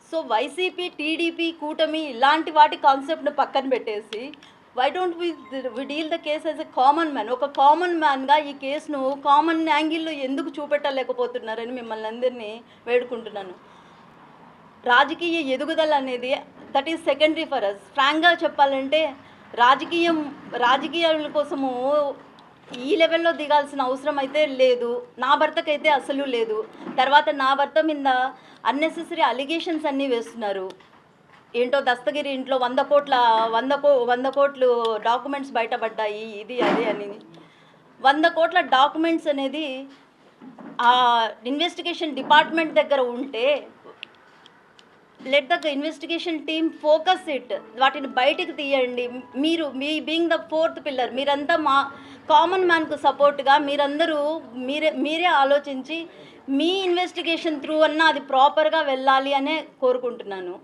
సో వైసీపీ, టీడీపీ, కూటమి ఇలాంటి వాటి కాన్సెప్ట్ను పక్కన పెట్టేసి why don't we deal the case as a common man. ఒక కామన్ మ్యాన్గా ఈ కేసును కామన్ యాంగిల్లో ఎందుకు చూపెట్టలేకపోతున్నారని మిమ్మల్ని అందరినీ వేడుకుంటున్నాను. రాజకీయ ఎదుగుదల అనేది that is secondary for us. ఫ్రాంక్గా చెప్పాలంటే రాజకీయాల కోసము ఈ లెవెల్లో దిగాల్సిన అవసరం అయితే లేదు. నా భర్తకైతే అసలు లేదు. తర్వాత నా భర్త మీద అన్నెసెసరీ అలిగేషన్స్ అన్నీ వేస్తున్నారు. ఏంటో దస్తగిరి ఇంట్లో 100 కోట్లు డాక్యుమెంట్స్ బయటపడ్డాయి, ఇది అది అని. 100 కోట్ల డాక్యుమెంట్స్ అనేది ఆ ఇన్వెస్టిగేషన్ డిపార్ట్మెంట్ దగ్గర ఉంటే let the investigation team focus it, వాటిని బయటకు తీయండి. మీ బీయింగ్ ద 4th పిల్లర్, మీరంతా మా కామన్ మ్యాన్కు సపోర్ట్గా మీరే ఆలోచించి మీ ఇన్వెస్టిగేషన్ త్రూ అన్నా అది ప్రాపర్గా వెళ్ళాలి అనే కోరుకుంటున్నాను.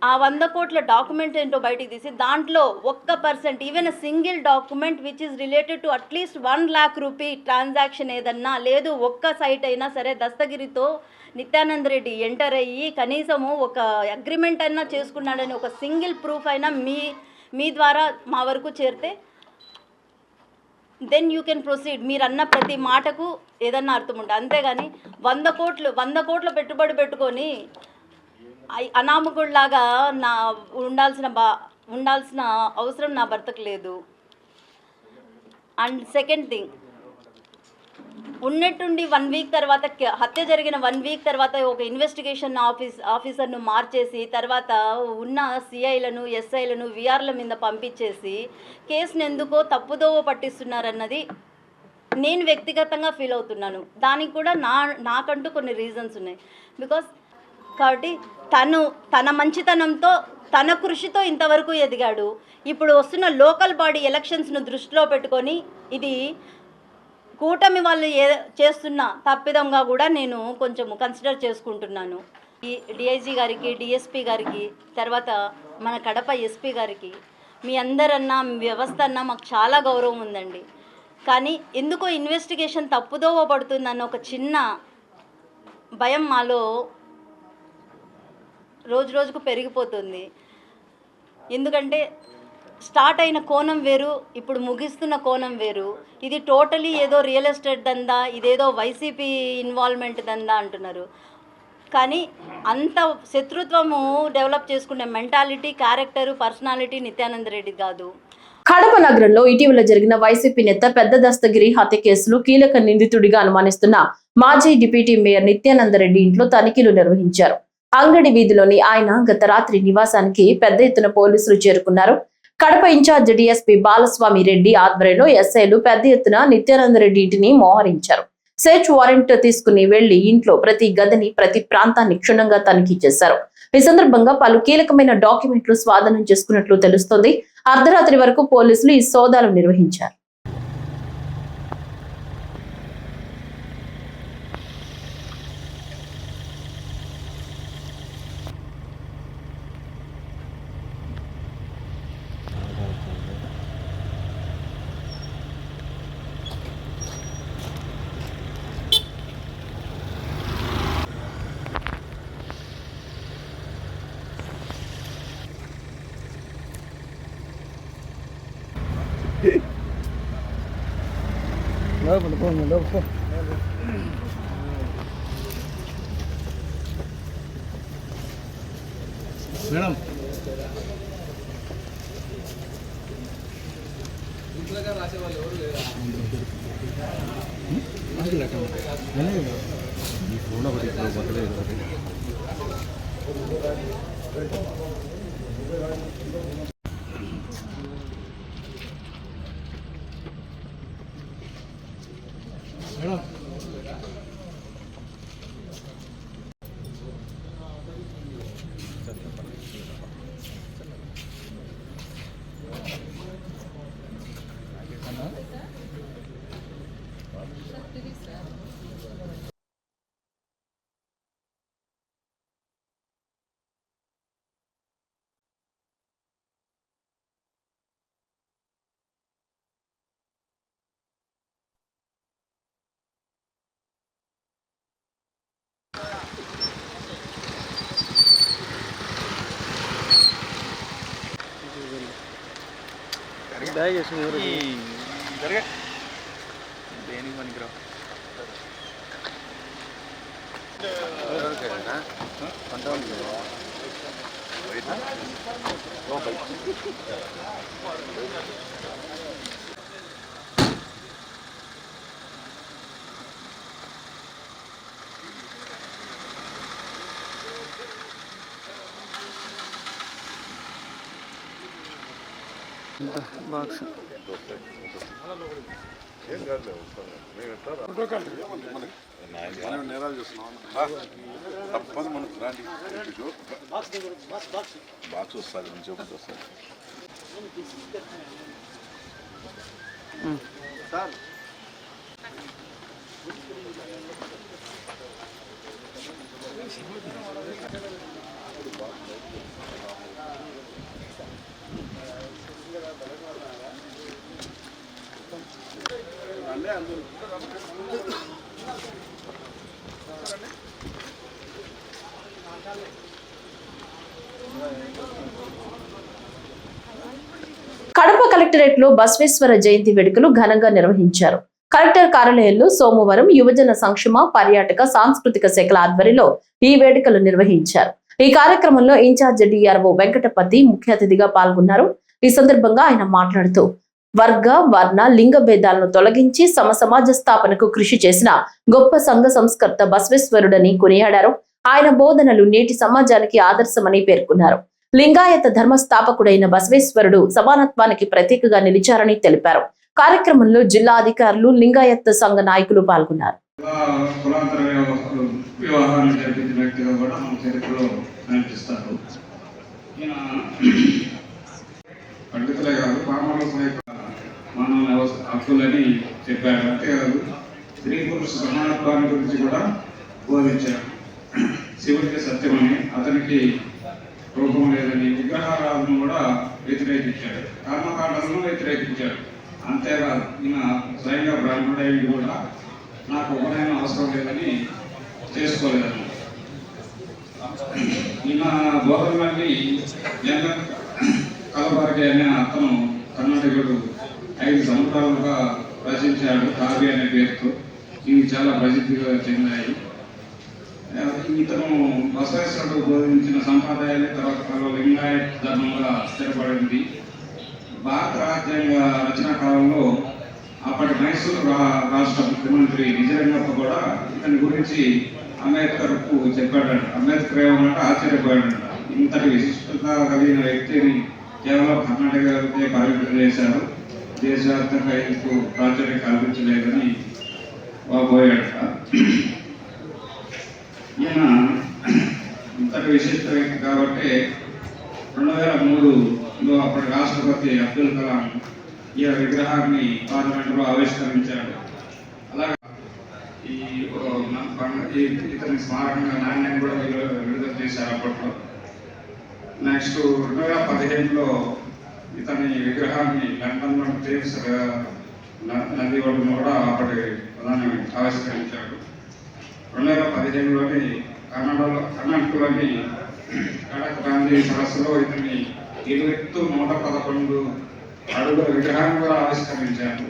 ఆ 100 కోట్ల డాక్యుమెంట్ ఏంటో బయటికి తీసి దాంట్లో 1% even a single document which is related to at least 1 lakh rupee transaction ఏదన్నా లేదు, ఒక్క సైట్ అయినా సరే దస్తగిరితో నిత్యానందరెడ్డి ఎంటర్ అయ్యి కనీసము ఒక అగ్రిమెంట్ అయినా చేసుకున్నాడని ఒక సింగిల్ ప్రూఫ్ అయినా మీ ద్వారా మా వరకు చేరితే దెన్ యూ కెన్ ప్రొసీడ్. మీరు అన్న ప్రతి మాటకు ఏదన్నా అర్థం ఉంటుంది. అంతేగాని 100 కోట్లు పెట్టుబడి పెట్టుకొని అనామకుడిలాగా ఉండాల్సిన అవసరం నా భర్తకు లేదు. అండ్ సెకండ్ థింగ్, ఉన్నట్టుండి 1 వీక్ తర్వాత, హత్య జరిగిన 1 వీక్ తర్వాత ఒక ఇన్వెస్టిగేషన్ ఆఫీసర్ను మార్చేసి తర్వాత ఉన్న సిఐలను, ఎస్ఐలను విఆర్ల మీద పంపించేసి కేసును ఎందుకో తప్పుదోవ పట్టిస్తున్నారన్నది నేను వ్యక్తిగతంగా ఫీల్ అవుతున్నాను. దానికి కూడా నాకంటూ కొన్ని రీజన్స్ ఉన్నాయి. కాబట్టి తన మంచితనంతో, తన కృషితో ఇంతవరకు ఎదిగాడు. ఇప్పుడు వస్తున్న లోకల్ బాడీ ఎలక్షన్స్ను దృష్టిలో పెట్టుకొని ఇది కూటమి వాళ్ళు చేస్తున్న తప్పిదంగా కూడా నేను కొంచెం కన్సిడర్ చేసుకుంటున్నాను. ఈ డిఐజీ గారికి, డిఎస్పీ గారికి, తర్వాత మన కడప ఎస్పీ గారికి, మీ అందరన్నా వ్యవస్థ అన్నా మాకు చాలా గౌరవం ఉందండి. కానీ ఎందుకో ఇన్వెస్టిగేషన్ తప్పుదోవ పడుతుందన్న ఒక చిన్న భయం మాలో రోజు రోజుకు పెరిగిపోతుంది. ఎందుకంటే స్టార్ట్ అయిన కోణం వేరు, ఇప్పుడు ముగిస్తున్న కోణం వేరు. ఇది టోటలీ ఏదో రియల్ ఎస్టేట్ దందా, ఇదేదో వైసీపీ ఇన్వాల్వ్మెంట్ దందా అంటున్నారు. కానీ అంత శత్రుత్వము డెవలప్ చేసుకునే mentality, character, personality Nithyananda Reddy కాదు. కడప నగరంలో ఇటీవల జరిగిన వైసీపీ నేత పెద్ద దస్తగిరి హత్య కేసులో కీలక నిందితుడిగా అనుమానిస్తున్న మాజీ డిప్యూటీ మేయర్ నిత్యానంద రెడ్డి ఇంట్లో తనిఖీలు నిర్వహించారు. అంగడి వీధిలోని ఆయన గత రాత్రి నివాసానికి పెద్ద ఎత్తున పోలీసులు చేరుకున్నారు. కడప ఇన్ఛార్జ్ డిఎస్పీ బాలస్వామి రెడ్డి ఆధ్వర్యంలో ఎస్ఐలు పెద్ద ఎత్తున నిత్యానంద రెడ్డి ఇంటిని మోహరించారు. సెర్చ్ వారెంట్ తీసుకుని వెళ్లి ఇంట్లో ప్రతి గదిని, ప్రతి ప్రాంతాన్ని క్షుణ్ణంగా తనిఖీ చేశారు. ఈ సందర్భంగా పలు కీలకమైన డాక్యుమెంట్లు స్వాధీనం చేసుకున్నట్లు తెలుస్తోంది. అర్ధరాత్రి వరకు పోలీసులు ఈ సోదాలు నిర్వహించారు. మేడం దేనికి పనికిరావు. బాక్స్ నేరాలు చేస్తున్నాం తప్పదు మనకు రాండి బాక్స్ వస్తుంది మంచి వస్తుంది సార్. కడప కలెక్టరేట్ లో బసవేశ్వర జయంతి వేడుకలు ఘనంగా నిర్వహించారు. కలెక్టర్ కార్యాలయంలో సోమవారం యువజన సంక్షేమ పర్యాటక సాంస్కృతిక శాఖల ఆధ్వర్యంలో ఈ వేడుకలు నిర్వహించారు. ఈ కార్యక్రమంలో ఇన్ఛార్జ్ డిఆర్ఓ వెంకటపతి ముఖ్య అతిథిగా పాల్గొన్నారు. ఈ సందర్భంగా ఆయన మాట్లాడుతూ వర్గ వర్ణ లింగ భేదాలను తొలగించి సమాజ స్థాపనకు కృషి చేసిన గొప్ప సంఘ సంస్కర్త బసవేశ్వరుడని కొనియాడారు. ఆయన బోధనలు నేటి సమాజానికి ఆదర్శమని పేర్కొన్నారు. లింగాయత ధర్మ స్థాపకుడైన బసవేశ్వరుడు సమానత్వానికి ప్రతీకగా నిలిచారని తెలిపారు. కార్యక్రమంలో జిల్లా అధికారులు లింగాయత సంఘ నాయకులు పాల్గొన్నారు. కులాంతర వివాహాన్ని జరిపించిన వ్యక్తిగా కూడా మన చరిత్రలో కనిపిస్తారు. ఈయన పండితులే కాదు, పామరుల సహాయక మానవ హక్కులని చెప్పారు. అంతేకాదు స్త్రీ పురుష సమానత్వాన్ని గురించి కూడా బోధించారు. శివుడికి సత్యమని, అతనికి రూపం లేదని, విగ్రహారాధనను కూడా వ్యతిరేకించాడు, కర్మకాండలను వ్యతిరేకించాడు. అంతేకాదు ఈయన స్వయంగా బ్రాహ్మణుడైన కూడా నాకు ఉపనయనం అవసరం లేదని చేసుకోలేదని. ఈయన బోధనల్ని జంగం కలబారి అనే అతను కర్ణాటకుడు 5 సంవత్సరాలుగా రచించాడు కావ్య అనే పేరుతో. ఇవి చాలా ప్రసిద్ధిగా చెందాయి. ఇతను బసవేశ్వరుడు బోధించిన సంప్రదాయాలే తర్వాత లింగాయత ధర్మంగా స్థిరపడింది. భారత రాజ్యాంగ రచన కాలంలో అప్పటి మైసూరు రాష్ట్ర ముఖ్యమంత్రి నిజరంగప్ప కూడా ఇతని గురించి అంబేద్కర్కు చెప్పాడంట. అంబేద్కర్ ఏమన్నట్టు ఆశ్చర్యపోయాడంట. ఇంతటి విశిష్టత కలిగిన వ్యక్తిని కేవలం కర్ణాటకకే పరిమితం చేశారు, దేశవ్యాప్తంగా ఇందుకు ప్రాచుర్యం కల్పించలేదని పోయాడట. ఈయన ఇంతటి విశిష్ట వ్యక్తి కాబట్టి 2003లో అప్పటి రాష్ట్రపతి అబ్దుల్ కలాం ఈ విగ్రహాన్ని పార్లమెంటులో ఆవిష్కరించాడు. అలాగే ఇతని స్మారకంగా నాణ్యాన్ని కూడా విడుదల చేశారు అప్పట్లో. నెక్స్ట్ 2015లో ఇతని విగ్రహాన్ని లండన్లో థేమ్స్ నది ఒడ్డును కూడా అప్పటి ప్రధాని ఆవిష్కరించాడు. 2015లోని కర్ణాటకలోని కడక్ గాంధీ సరస్సులో ఇతని 111 అడుగుల విగ్రహాన్ని కూడా ఆవిష్కరించారు.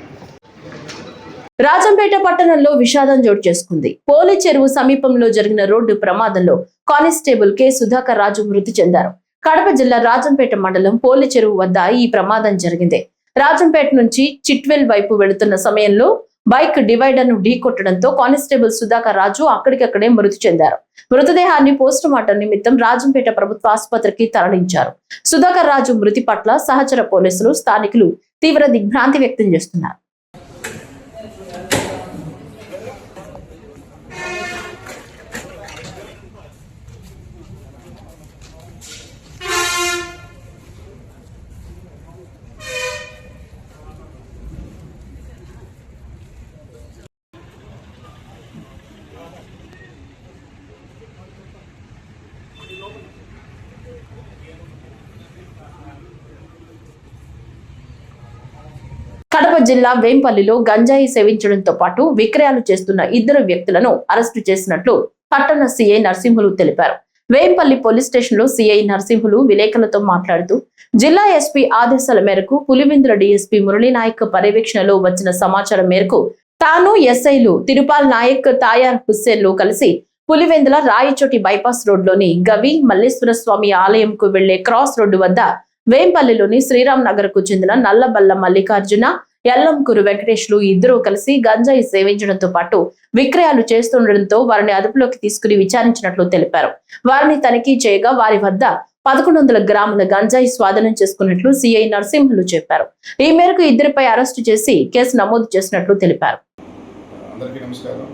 రాజంపేట పట్టణంలో విషాదం చోటు చేసుకుంది. పోలి చెరువు సమీపంలో జరిగిన రోడ్డు ప్రమాదంలో కానిస్టేబుల్ కె సుధాకర్ రాజు మృతి చెందారు. కడప జిల్లా రాజంపేట మండలం పోలి చెరువు వద్ద ఈ ప్రమాదం జరిగింది. రాజంపేట నుంచి చిట్వెల్ వైపు వెళుతున్న సమయంలో బైక్ డివైడర్ ను ఢీకొట్టడంతో కానిస్టేబుల్ సుధాకర్ రాజు అక్కడికక్కడే మృతి చెందారు. మృతదేహాన్ని పోస్టుమార్టం నిమిత్తం రాజంపేట ప్రభుత్వ ఆసుపత్రికి తరలించారు. సుధాకర్ రాజు మృతి పట్ల సహచర పోలీసులు, స్థానికులు తీవ్ర దిగ్భ్రాంతి వ్యక్తం చేస్తున్నారు. కడప జిల్లా వేంపల్లిలో గంజాయి సేవించడంతో పాటు విక్రయాలు చేస్తున్న 2 వ్యక్తులను అరెస్టు చేసినట్లు పట్టణ సిఐ నరసింహులు తెలిపారు. వేంపల్లి పోలీస్ స్టేషన్ లో సిఐ నరసింహులు విలేకరులతో మాట్లాడుతూ జిల్లా ఎస్పీ ఆదేశాల మేరకు పులివెందుల డీఎస్పీ మురళీనాయక్ పర్యవేక్షణలో వచ్చిన సమాచారం మేరకు తాను ఎస్ఐలు తిరుపాల్ నాయక్, తాయార్ హుస్సేన్లు కలిసి పులివెందుల రాయచోటి బైపాస్ రోడ్లోని గవి మల్లేశ్వర స్వామి ఆలయంకు వెళ్లే క్రాస్ రోడ్డు వద్ద వేంపల్లిలోని శ్రీరామ్ నగర్ కు చెందిన నల్లబల్ల మల్లికార్జున, ఎల్లంకూరు వెంకటేష్లు 2 కలిసి గంజాయి సేవించడంతో పాటు విక్రయాలు చేస్తుండటంతో వారిని అదుపులోకి తీసుకుని విచారించినట్లు తెలిపారు. వారిని తనిఖీ చేయగా వారి వద్ద 1100 గ్రాముల గంజాయి స్వాధీనం చేసుకున్నట్లు సిఐ నరసింహులు చెప్పారు. ఈ మేరకు 2పై అరెస్టు చేసి కేసు నమోదు చేసినట్లు తెలిపారు. అందరికీ నమస్కారం.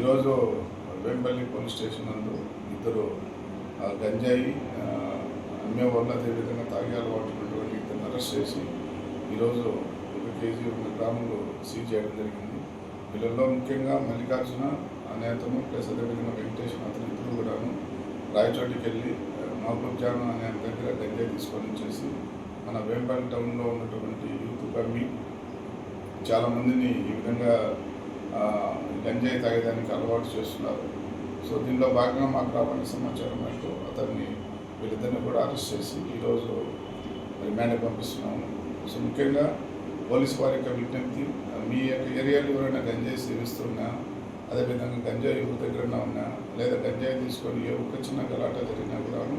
ఈరోజు వేంపల్లి పోలీస్ స్టేషన్ నందు 2 గంజాయి అమ్మే వల్ల అదేవిధంగా తాగే అలవాటు ఉన్నటువంటి ఇద్దరిని అరెస్ట్ చేసి ఈరోజు 1 కేజీ 100 గ్రాములు సీజ్ చేయడం జరిగింది. వీళ్ళల్లో ముఖ్యంగా మల్లికార్జున అనే అతను ప్లస్ అదేవిధంగా వెంకటేశ్వర అతను 2 కూడాను రాయచోటికి వెళ్ళి మహబూబ్జాన్ అనే దగ్గర గంజాయి తీసుకొని వచ్చేసి మన వేంపల్లి టౌన్లో ఉన్నటువంటి యూత్ కమ్మి చాలామందిని ఈ విధంగా గంజాయి తాగేదానికి అలవాటు చేస్తున్నారు. సో దీనిలో భాగంగా మాకు రాబడిన సమాచారం మేరకు అతన్ని వీళ్ళిద్దరిని కూడా అరెస్ట్ చేసి ఈరోజు రిమాండ్కి పంపిస్తున్నాము. సో ముఖ్యంగా పోలీసు వారి యొక్క విజ్ఞప్తి మీ యొక్క ఏరియాలో ఎవరైనా గంజాయి సేవిస్తున్నా, అదేవిధంగా గంజాయి యువత దగ్గర ఉన్నా, లేదా గంజాయి తీసుకొని ఏ ఒక్క చిన్న గలాట జరిగినా కూడాను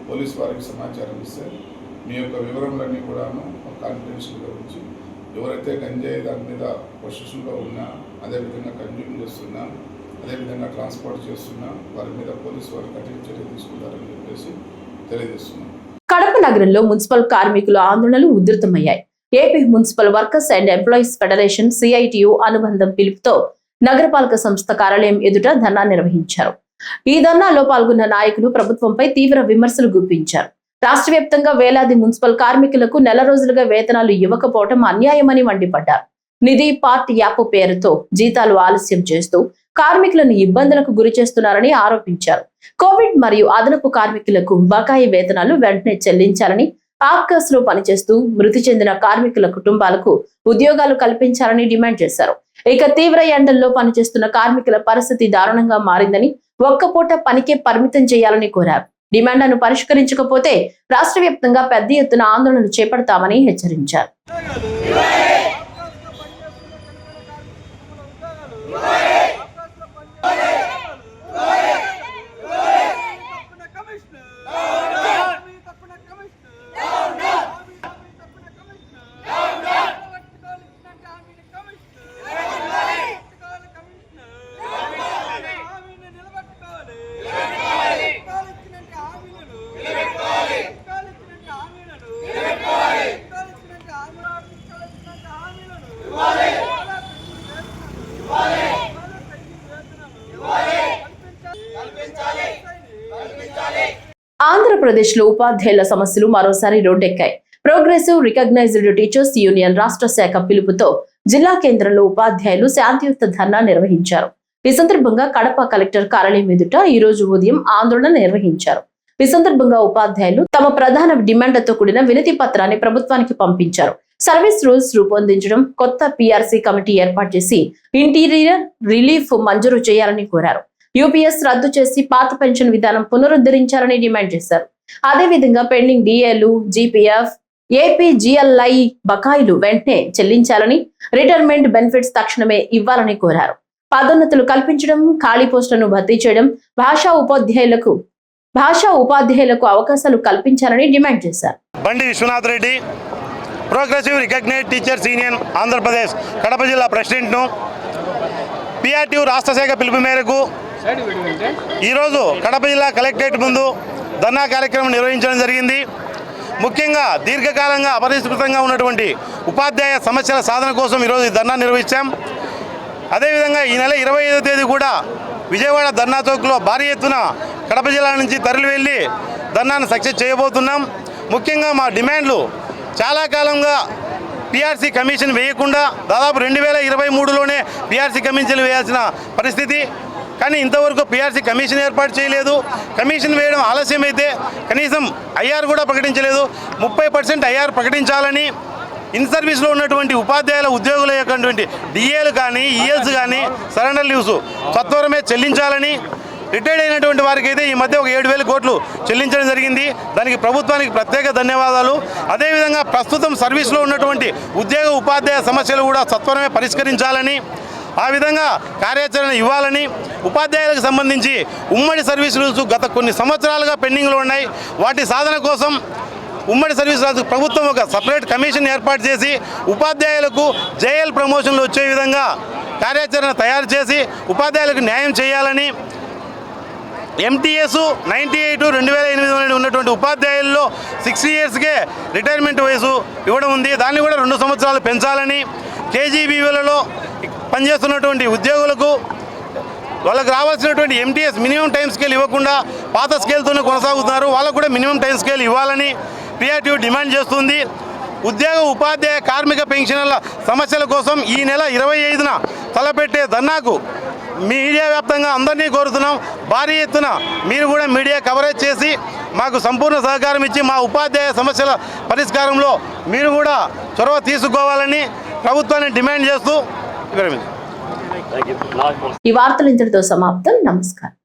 పోలీస్ వారికి సమాచారం ఇస్తే మీ యొక్క వివరములన్నీ కూడాను కాన్ఫిడెన్షియల్గా ఉంచి ఎవరైతే గంజాయి దాని మీద పొజిషన్లో ఉన్నా, అదేవిధంగా కన్జ్యూమ్ చేస్తున్నా, అదేవిధంగా ట్రాన్స్పోర్ట్ చేస్తున్నా వారి మీద పోలీసు వారు కఠిన చర్య తీసుకుంటారని చెప్పేసి తెలియజేస్తున్నాం. కడప నగరంలో మున్సిపల్ కార్మికుల ఆందోళనలు ఉధృతమయ్యాయి. AP municipal workers and employees federation CITU అనుబంధం పిలుపుతో నగరపాలక సంస్థ కార్యాలయం ఎదుట ధర్నా నిర్వహించారు. ఈ ధర్నాలో పాల్గొన్న నాయకులు ప్రభుత్వంపై తీవ్ర విమర్శలు గుప్పించారు. రాష్ట్ర వ్యాప్తంగా వేలాది మున్సిపల్ కార్మికులకు నెల రోజులుగా వేతనాలు ఇవ్వకపోవడం అన్యాయమని మండిపడ్డారు. నిధి పార్ట్ యాప్ పేరుతో జీతాలు ఆలస్యం చేస్తూ కార్మికులను ఇబ్బందులకు గురి చేస్తున్నారని ఆరోపించారు. కోవిడ్ మరియు అదనపు కార్మికులకు బకాయి వేతనాలు వెంటనే చెల్లించాలని, ఆప్కాస్ లో పనిచేస్తూ మృతి చెందిన కార్మికుల కుటుంబాలకు ఉద్యోగాలు కల్పించాలని డిమాండ్ చేశారు. ఇక తీవ్ర ఎండల్లో పనిచేస్తున్న కార్మికుల పరిస్థితి దారుణంగా మారిందని, ఒక్కపూట పనికే పరిమితం చేయాలని కోరారు. డిమాండ్లను పరిష్కరించకపోతే రాష్ట్ర వ్యాప్తంగా పెద్ద ఎత్తున ఆందోళనలు చేపడతామని హెచ్చరించారు. ఆంధ్రప్రదేశ్ లో ఉపాధ్యాయుల సమస్యలు మరోసారి రోడ్డెక్కాయి. ప్రోగ్రెసివ్ రికగ్నైజ్డ్ టీచర్స్ యూనియన్ రాష్ట్ర శాఖ పిలుపుతో జిల్లా కేంద్రంలో ఉపాధ్యాయులు శాంతియుత ధర్నా నిర్వహించారు. ఈ సందర్భంగా కడప కలెక్టర్ కార్యాలయం ఎదుట ఈ రోజు ఉదయం ఆందోళన నిర్వహించారు. ఈ సందర్భంగా ఉపాధ్యాయులు తమ ప్రధాన డిమాండ్లతో కూడిన వినతి పత్రాన్ని ప్రభుత్వానికి పంపించారు. సర్వీస్ రూల్స్ రూపొందించడం, కొత్త PRC కమిటీ ఏర్పాటు చేసి ఇంటీరియర్ రిలీఫ్ మంజూరు చేయాలని కోరారు. UPS రద్దు చేసి పాత పెన్షన్ విధానం పునరుద్ధరించాలని డిమాండ్ చేశారు. అదేవిధంగా పెండింగ్ DAలు, GPF, APGLI బకాయిలు వెంటనే చెల్లించాలని, రిటైర్మెంట్ బెనిఫిట్స్ తక్షణమే ఇవ్వాలని కోరారు. పదోన్నతులు కల్పించడం, ఖాళీ పోస్టులను భర్తీ చేయడం, భాషా ఉపాధ్యాయులకు అవకాశాలు కల్పించాలని డిమాండ్ చేశారు. Bandi Viswanath Reddy, progressive recognised teachers union Andhra Pradesh Kadapa జిల్లా ప్రెసిడెంట్ను. PRTU రాష్ట్ర శాఖ పిలుపు మేరకు ఈరోజు కడప జిల్లా కలెక్టరేట్ ముందు ధర్నా కార్యక్రమం నిర్వహించడం జరిగింది. ముఖ్యంగా దీర్ఘకాలంగా అపరిష్కృతంగా ఉన్నటువంటి ఉపాధ్యాయ సమస్యల సాధన కోసం ఈరోజు ధర్నా నిర్వహించాం. అదేవిధంగా ఈ నెల 25వ తేదీ కూడా విజయవాడ ధర్నా చౌక్లో భారీ ఎత్తున కడప జిల్లా నుంచి తరలి వెళ్ళి ధర్నాను సక్సెస్ చేయబోతున్నాం. ముఖ్యంగా మా డిమాండ్లు చాలా కాలంగా PRC కమిషన్ వేయకుండా దాదాపు 2023లోనే PRC కమిషన్ వేయాల్సిన పరిస్థితి. కానీ ఇంతవరకు PRC కమిషన్ ఏర్పాటు చేయలేదు. కమిషన్ వేయడం ఆలస్యమైతే కనీసం IR కూడా ప్రకటించలేదు. 30% IR ప్రకటించాలని, ఇన్ సర్వీస్లో ఉన్నటువంటి ఉపాధ్యాయుల ఉద్యోగుల యొక్క DAలు కానీ ELs కానీ సరెండర్ లీవ్స్ సత్వరమే చెల్లించాలని, రిటైర్డ్ అయినటువంటి వారికి అయితే ఈ మధ్య ఒక 7,000 కోట్లు చెల్లించడం జరిగింది. దానికి ప్రభుత్వానికి ప్రత్యేక ధన్యవాదాలు. అదేవిధంగా ప్రస్తుతం సర్వీస్లో ఉన్నటువంటి ఉద్యోగ ఉపాధ్యాయ సమస్యలు కూడా సత్వరమే పరిష్కరించాలని, ఆ విధంగా కార్యాచరణ ఇవ్వాలని, ఉపాధ్యాయులకు సంబంధించి ఉమ్మడి సర్వీస్ రూల్స్ గత కొన్ని సంవత్సరాలుగా పెండింగ్లో ఉన్నాయి. వాటి సాధన కోసం ఉమ్మడి సర్వీస్ ప్రభుత్వం ఒక సపరేట్ కమిషన్ ఏర్పాటు చేసి ఉపాధ్యాయులకు JL ప్రమోషన్లు వచ్చే విధంగా కార్యాచరణ తయారు చేసి ఉపాధ్యాయులకు న్యాయం చేయాలని, MTS 98/2008 ఉన్నటువంటి ఉపాధ్యాయుల్లో 6 ఇయర్స్కే రిటైర్మెంట్ వయసు ఇవ్వడం ఉంది. దాన్ని కూడా 2 సంవత్సరాలు పెంచాలని, KGBలలో పనిచేస్తున్నటువంటి ఉద్యోగులకు వాళ్ళకు రావాల్సినటువంటి MTS మినిమం టైం స్కేల్ ఇవ్వకుండా పాత స్కేల్తోనే కొనసాగుతున్నారు. వాళ్ళకు కూడా మినిమం టైం స్కేల్ ఇవ్వాలని PRTU డిమాండ్ చేస్తుంది. ఉద్యోగ ఉపాధ్యాయ కార్మిక పెన్షనర్ల సమస్యల కోసం ఈ నెల 25న తలపెట్టే ధర్నాకు మీడియా వ్యాప్తంగా అందరినీ కోరుతున్నాం. భారీ ఎత్తున మీరు కూడా మీడియా కవరేజ్ చేసి మాకు సంపూర్ణ సహకారం ఇచ్చి మా ఉపాధ్యాయ సమస్యల పరిష్కారంలో మీరు కూడా చొరవ తీసుకోవాలని ప్రభుత్వాన్ని డిమాండ్ చేస్తూ ఈ వార్తలు ఇంతటితో సమాప్తం. నమస్కారం.